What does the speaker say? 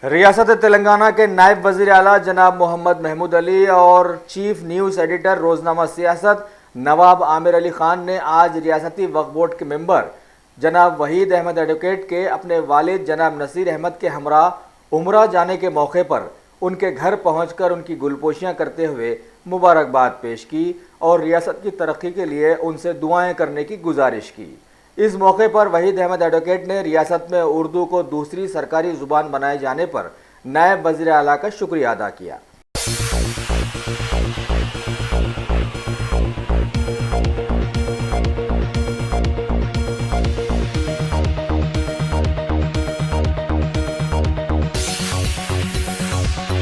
रियासत तेलंगाना के नायब वज़ीर आला जनाब मोहम्मद महमूद अली और चीफ न्यूज़ एडिटर रोज़नामा सियासत नवाब आमिर अली ख़ान ने आज रियासती वक्फ बोर्ड के मेंबर जनाब वहीद अहमद एडवोकेट के अपने वालिद जनाब नसीर अहमद के हमरा उम्रा जाने के मौके पर उनके घर पहुंचकर उनकी गुलपोशियां करते हुए मुबारकबाद पेश की और रियासत की तरक्की के लिए उनसे दुआएं करने की गुजारिश की। इस मौके पर वहीद अहमद एडवोकेट ने रियासत में उर्दू को दूसरी सरकारी ज़ुबान बनाए जाने पर नायब वज़ीर आला का शुक्रिया अदा किया।